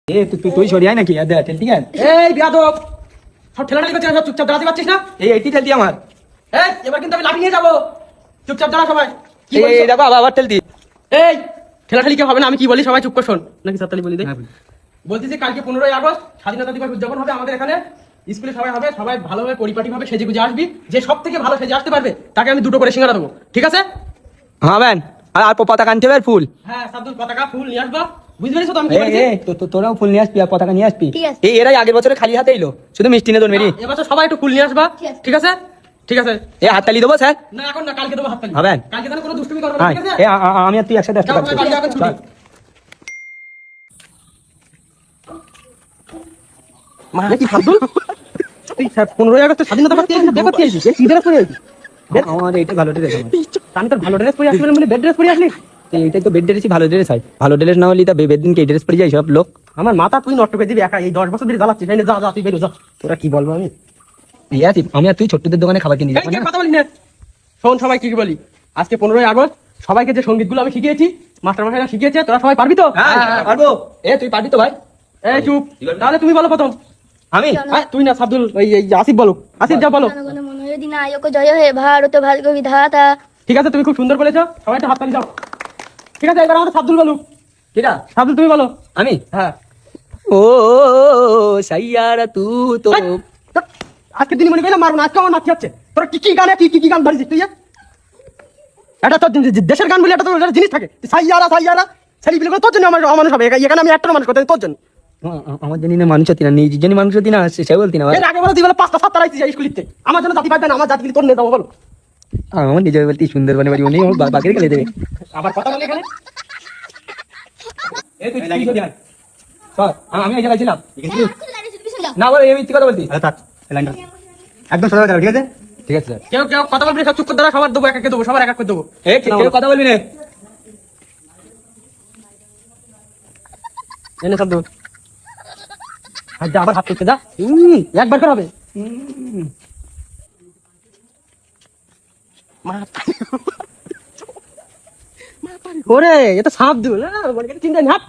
তুই সরিয়ে নাকি ঠিক আছে? এই বিয়াদব, সব ঠেলাঠালি করছিস না, সব চুপচাপ দাঁড়াতে পারছিস না? এইটি ঠেলতি আমার। এই এবার কিন্তু আমি লাঠি নিয়ে যাবো, চুপচাপ দাঁড়া সবাই। কি এই বলছিস? দেখো আবার ঠেলতি। এই ঠেলাঠালি কেউ হবে না, আমি কি বলি সবাই চুপ কর, শোন। নাকি সাততালি বলি দে। বলতেছি কালকে 15ই আগস্ট স্বাধীনতা দিবস উদযাপন হবে আমাদের এখানে স্কুলে, সবাই হবে, সবাই ভালোভাবে পরিপাটিভাবে সেজে গুজে আসবি। যে সব থেকে ভালো সেজে আসতে পারবে তাকে আমি 2টো করে সিঙ্গারা দেবো, ঠিক আছে? হ্যাঁ ব্যান, আর পতাকা আনতে হবে, ফুল। হ্যাঁ সাবদুল, পতাকা ফুল নিয়ে আসবা, বুঝতে পেরেছো তো আমি কি বলছি? তোরাও ফুল নিয়ে আসবি আর পতাকা নিয়ে আসবি। ঠিক আছে। এরাই আগের বছরে খালি হাতে এলো, শুধু মিষ্টি নিয়ে মেরি। এবার তো সবাই একটু ফুল নিয়ে আসবা, ঠিক আছে? ঠিক আছে। এই হাততালি দেবো স্যার? না এখন না, কালকে দেবো হাততালি। হবেন? কালকে তাহলে কোনো দুষ্টুমি করবে না, হ্যাঁ, ঠিক আছে? আমি আর তুই একসাথে আসতে যাও, পারছি। বাড়ি যাও, এখন ছুটি। কি সাবদুল, তুই 15ই আগস্ট স্বাধীনতা পাচ্ছি দেখতে আসছিস, কি ড্রেস পরে আসছিস? আমার এইটা ভালো ড্রেস। আমি তোর ভালো ড্রেস পরে আসলি বলে বেড ড্রেস পরে আসলি? এইটাই তো বেড ড্রেসই ভালো ড্রেস হয়। ভালো ড্রেস না হলে তা বেড দিনকে এই ড্রেস পরে যায় সব লোক। আমার মাথা তুই নষ্ট করে দিবি একা, এই 10 বছর ধরে জ্বালাচ্ছিস। এই নে, যা যা তুই বেরো যা। তোরা কি বলবো আমি? আমি আর তুই ছোট্টদের দোকানে খাবার কিনে এই, কেউ কথা বলিস না। শোন সবাই কি বলি, আজকে 15ই আগস্ট সবাইকে যে সঙ্গীতগুলো আমি শিখিয়েছি, মাস্টার মশাইরা শিখিয়েছে, তোরা সবাই পারবি তো? পারবো। তুই পারবি তো ভাই? এই চুপ, তাহলে তুমি বলো প্রথম। আমি তুই না সাবদুল, এই আসিফ বলো, আসিফ যা বলো। জনগণ মন অধিনায়ক জয় হে ভারত ভাগ্য বিধাতা। ঠিক আছে, তুমি খুব সুন্দর বলেছো, সবাই একটা হাততালি দাও। ঠিক আছে, এবার আমাদের সাবদুল বলুক। কিরা? সাবদুল তুমি বলো। আমি হ্যাঁ। ও সাইয়ারা তু তো এই, আজকে দিন মনে করলাম মারবো না, আজকে আমার নাচি হচ্ছে। তোরা কি কি গানে কি গান ধরেছিস তুই? এটা তো দেশের গান বলে একটা তো একটা জিনিস থাকে, সাইয়ারা সাইয়ারা ছেলেপিলে করে তোর জন্য আমার মানুষ হবে। এখানে আমি একটা মানুষ করতে তোর জন্য। আমার জানি না মানুষ হতি না, নিজের জন্য মানুষ হতি না, সে বলতি না। এর আগে বলো তুই বলে 5টা 7টা রাইছিস স্কুলিতে, আমার জন্য জাতি পাইবে না, আমার জাতি তোর নিয়ে যাবো বলো। আমার নিজের বলতে সুন্দরবনে বাড়ি উনি বাকির খেলে দেবে। আবার কথা বলে এখানে। আমি এসে গেছিলাম না, বলে এই মিথ্যে কথা বলতি। একদম সোজা যাও, ঠিক আছে? ঠিক আছে স্যার। কেউ কেউ কথা বলবি না, সব চুপ করে দাঁড়া, সবার দেবো, এক একে দেবো, সবার এক এক করে দেবো। কেউ কথা বলবি না। এনে সব দেবো। আর যা, আবার হাত করতে যা। একবার করে হবে। ওরে, এটা সাপ দিল না, চিন্তা নেই, হাত।